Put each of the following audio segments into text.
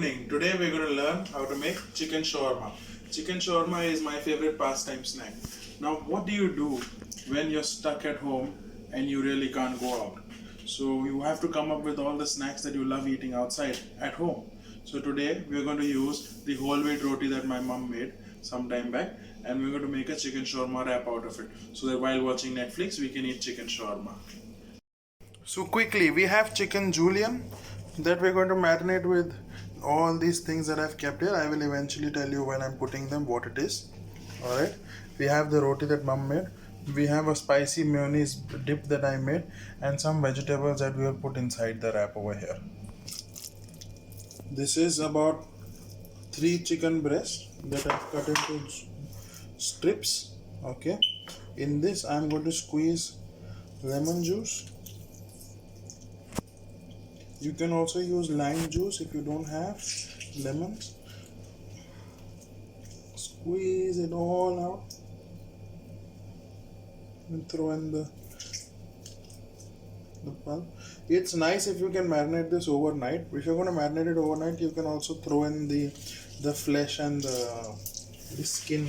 evening. Today we're going to learn how to make chicken shawarma. Chicken shawarma is my favorite pastime snack. Now, what do you do when you're stuck at home and you really can't go out? So you have to come up with all the snacks that you love eating outside at home. So today we're going to use the whole wheat roti that my mom made some time back, and we're going to make a chicken shawarma wrap out of it so that while watching Netflix we can eat chicken shawarma. So quickly, we have chicken julienne that we're going to marinate with all these things that I've kept here. I will eventually tell you when I'm putting them what it is. Alright, we have the roti that mom made. We have a spicy mayonnaise dip that I made, and some vegetables that we will put inside the wrap over here. This is about 3 chicken breasts that I've cut into strips. Okay, in this I'm going to squeeze lemon juice. You can also use lime juice if you don't have lemons. Squeeze it all out and throw in the pulp. It's nice if you can marinate this overnight. If you're going to marinate it overnight, you can also throw in the flesh and the skin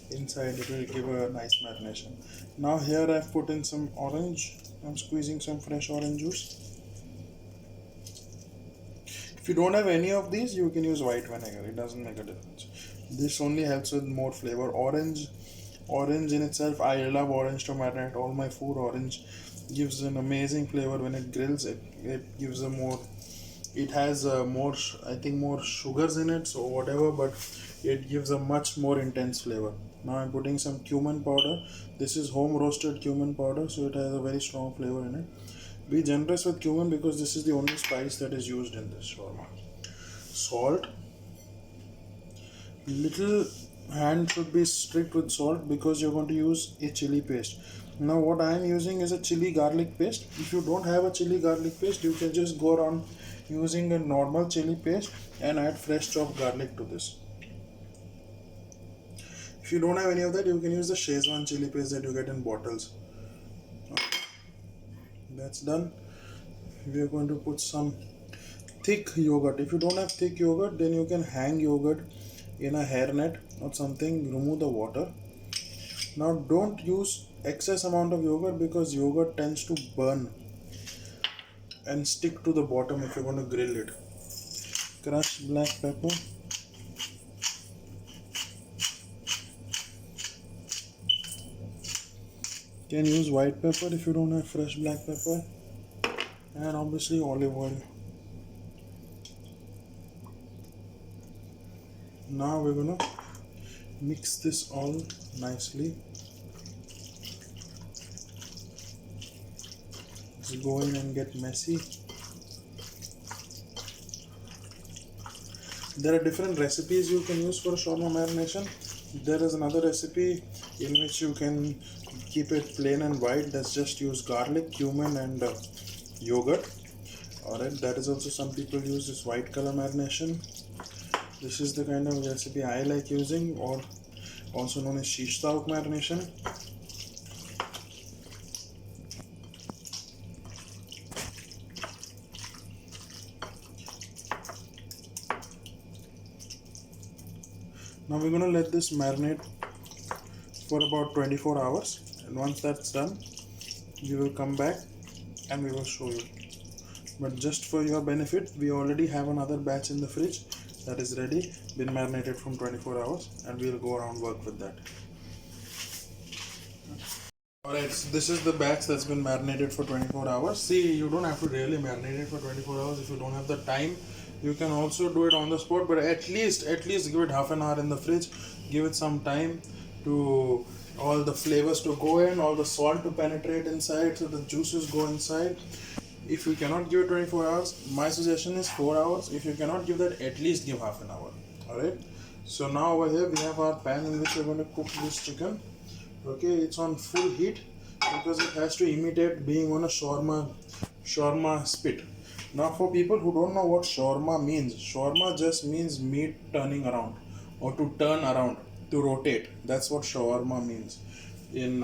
inside. It will give a nice marination. Now here I've put in some orange. I'm squeezing some fresh orange juice. If you don't have any of these, you can use white vinegar. It doesn't make a difference. This only helps with more flavor. Orange in itself, I love orange to marinate all my food. Orange gives an amazing flavor when it grills. It gives a more. It has more, I think, more sugars in it, so whatever, but it gives a much more intense flavor. Now I'm putting some cumin powder. This is home roasted cumin powder, so it has a very strong flavor in it. Be generous with cumin because this is the only spice that is used in this shawarma. Salt. Little hand should be strict with salt because you're going to use a chili paste. Now what I am using is a chili garlic paste. If you don't have a chili garlic paste, you can just go around using a normal chili paste and add fresh chopped garlic to this. If you don't have any of that, you can use the Szechuan chili paste that you get in bottles. Okay. That's done. We are going to put some thick yogurt. If you don't have thick yogurt, then you can hang yogurt in a hairnet or something. Remove the water. Now don't use excess amount of yogurt because yogurt tends to burn and stick to the bottom if you're going to grill it. Crushed black pepper. You can use white pepper if you don't have fresh black pepper, and obviously olive oil. Now we're gonna mix this all nicely. Let's go in and get messy. There are different recipes you can use for shawarma marination. There is another recipe in which you can keep it plain and white. That's just use garlic, cumin and yogurt. Alright, that is also some people use this white color marination. This is the kind of recipe I like using, or also known as shish tauk marination. Now we're going to let this marinate for about 24 hours, and once that's done, we will come back and we will show you. But just for your benefit, we already have another batch in the fridge that is ready, been marinated from 24 hours, and we'll go around work with that. Alright, so this is the batch that's been marinated for 24 hours. See, you don't have to really marinate it for 24 hours if you don't have the time. You can also do it on the spot, but at least give it half an hour in the fridge. Give it some time to all the flavors to go in, all the salt to penetrate inside, so the juices go inside. If you cannot give it 24 hours, my suggestion is 4 hours. If you cannot give that, at least give half an hour. Alright, so now over here we have our pan in which we're going to cook this chicken. Okay, it's on full heat because it has to imitate being on a shawarma spit. Now for people who don't know what shawarma means, shawarma just means meat turning around, or to turn around, to rotate. That's what shawarma means in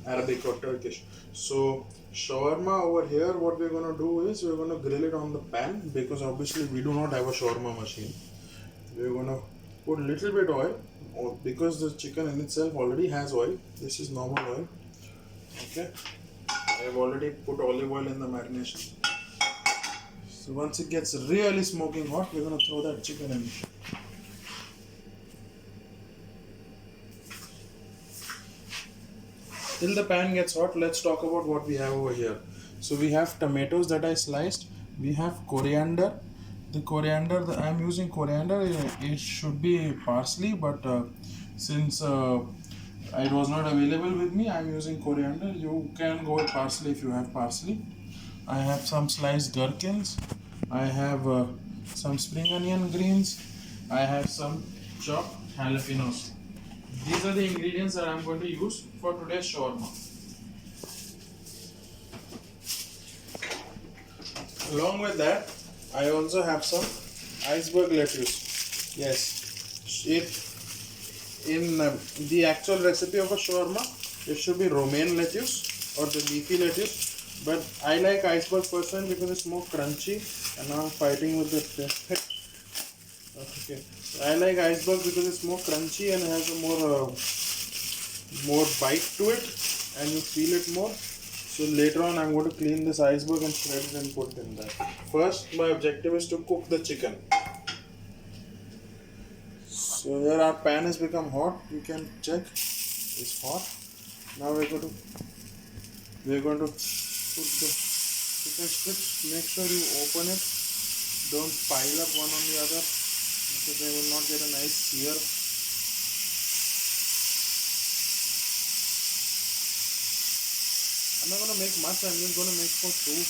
Arabic or Turkish. So shawarma over here, what we're gonna do is we're gonna grill it on the pan, because obviously we do not have a shawarma machine. We're gonna put a little bit oil, because the chicken in itself already has oil. This is normal oil. Okay, I have already put olive oil in the marination. So once it gets really smoking hot, we're gonna throw that chicken in. Till the pan gets hot, let's talk about what we have over here. So we have tomatoes that I sliced. We have coriander. The coriander, I'm using coriander. It should be parsley, but since it was not available with me, I'm using coriander. You can go with parsley if you have parsley. I have some sliced gherkins. I have some spring onion greens. I have some chopped jalapenos. These are the ingredients that I'm going to use for today's shawarma. Along with that, I also have some iceberg lettuce. Yes, in the actual recipe of a shawarma, it should be romaine lettuce or the leafy lettuce. But I like iceberg personally because it's more crunchy. And now I'm fighting with the okay. I like iceberg because it's more crunchy and has a more bite to it, and you feel it more. So later on, I'm going to clean this iceberg and shred it and put it in there. First, my objective is to cook the chicken. So here our pan has become hot. You can check it's hot. Now we're going to put the chicken strips. Make sure you open it. Don't pile up one on the other, because they will not get a nice sear. I'm not going to make much. I'm just going to make for two.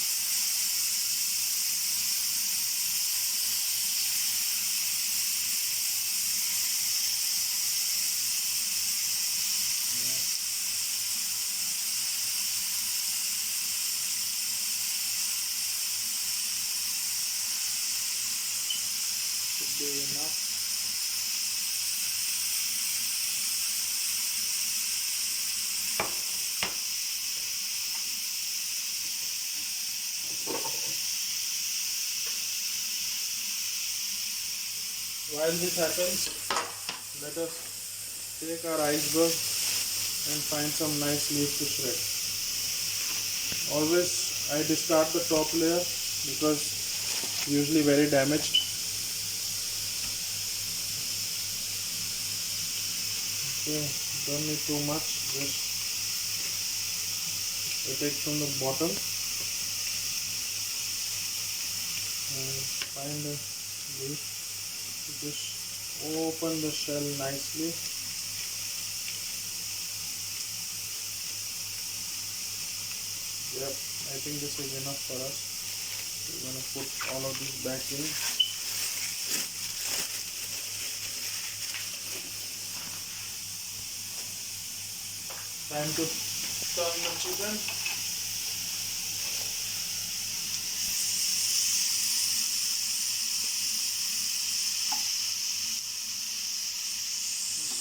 Should be enough. While this happens, let us take our iceberg and find some nice leaf to shred. Always I discard the top layer because it's usually very damaged. Okay, don't need too much, just take from the bottom and find a leaf. Just open the shell nicely. Yep, I think this is enough for us. We're going to put all of these back in. Time to turn the chicken.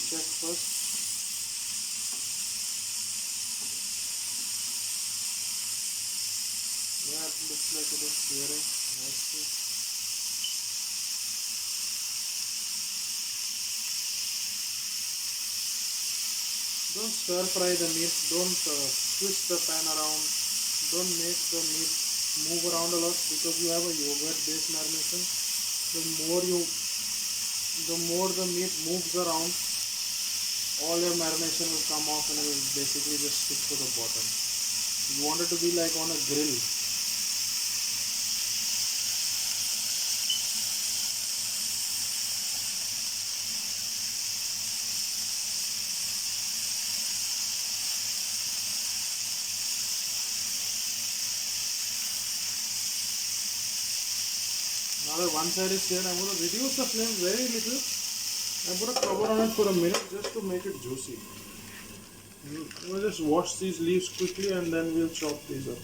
Check first. Yeah, it looks like it is searing nicely. Don't stir fry the meat. Don't twist the pan around. Don't make the meat move around a lot, because you have a yogurt based marination. The more the meat moves around, all your marination will come off and it will basically just stick to the bottom. You want it to be like on a grill. Now that one side is seared, I'm going to reduce the flame very little. I put a cover on it for a minute just to make it juicy. We'll just wash these leaves quickly and then we'll chop these up.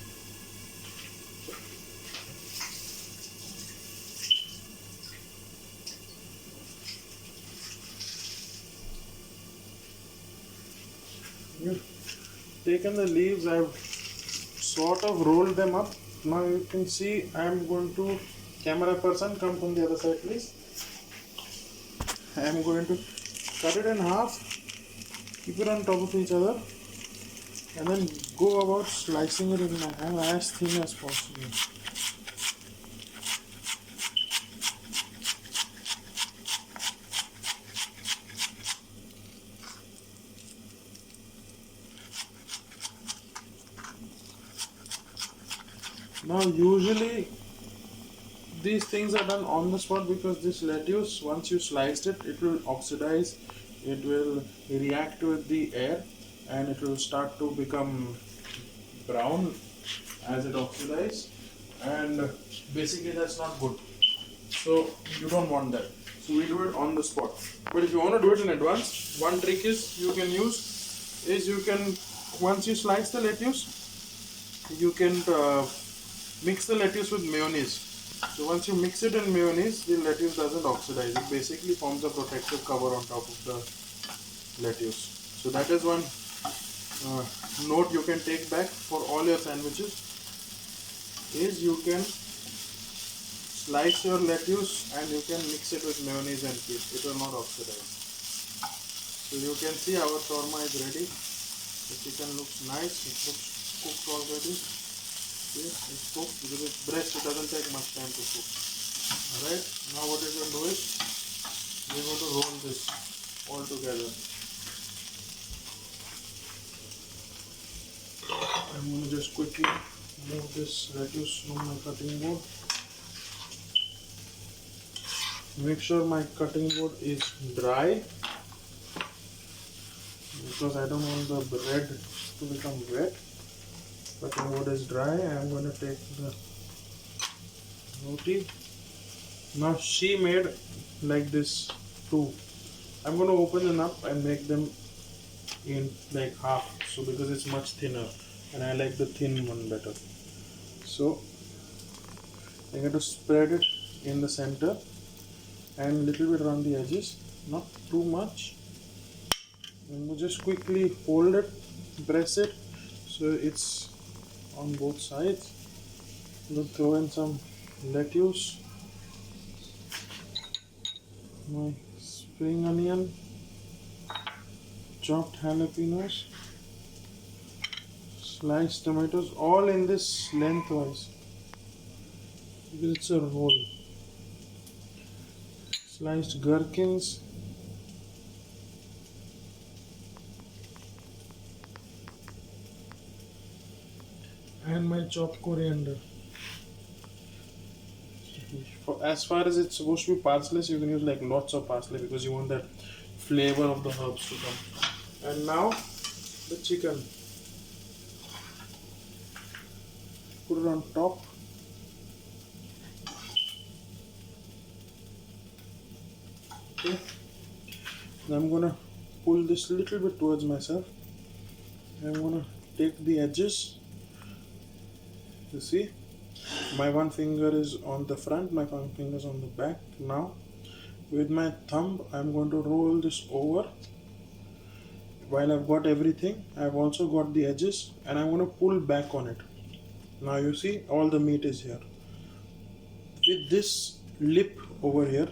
taken the leaves, I've sort of rolled them up. Now you can see I'm going to, camera person, come from the other side please. I'm going to cut it in half, keep it on top of each other, and then go about slicing it in my hand as thin as possible. Now usually these things are done on the spot because this lettuce, once you sliced it, it will oxidize, it will react with the air, and it will start to become brown as it oxidizes, and basically that's not good. So you don't want that. So we do it on the spot. But if you want to do it in advance, one trick is you can once you slice the lettuce, you can mix the lettuce with mayonnaise. So once you mix it in mayonnaise, the lettuce doesn't oxidize. It basically forms a protective cover on top of the lettuce. So that is one note you can take back for all your sandwiches, is you can slice your lettuce and you can mix it with mayonnaise and keep. It will not oxidize. So you can see our shawarma is ready. The chicken looks nice. It looks cooked already. See, it's cooked because it's breast. It doesn't take much time to cook. Alright. Now what we're going to do is we're going to roll this all together. I'm going to just quickly move this lettuce from my cutting board. Make sure my cutting board is dry because I don't want the bread to become wet. Cutting board is dry. I'm going to take the roti. Now she made like this too. I'm going to open them up and make them in like half, so because it's much thinner and I like the thin one better. So I'm going to spread it in the center and little bit around the edges, not too much, and we'll just quickly fold it, press it so it's on both sides. We'll throw in some lettuce, my spring onion, chopped jalapenos, sliced tomatoes, all in this lengthwise because it's a roll. Sliced gherkins, and my chopped coriander. As far as it's supposed to be parsley, so you can use like lots of parsley because you want that flavor of the herbs to come. And now the chicken. Put it on top. Okay. Now I'm gonna pull this little bit towards myself. I'm gonna take the edges. You see, my one finger is on the front, my one finger is on the back. Now with my thumb I'm going to roll this over. While I've got everything, I've also got the edges and I'm going to pull back on it. Now you see all the meat is here. With this lip over here,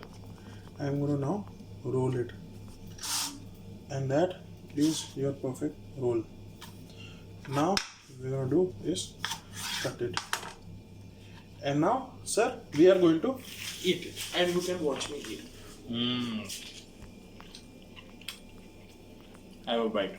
I'm going to now roll it, and that is your perfect roll. Now what we're going to do is cut it, and now sir, we are going to eat it and you can watch me eat. Have a bite.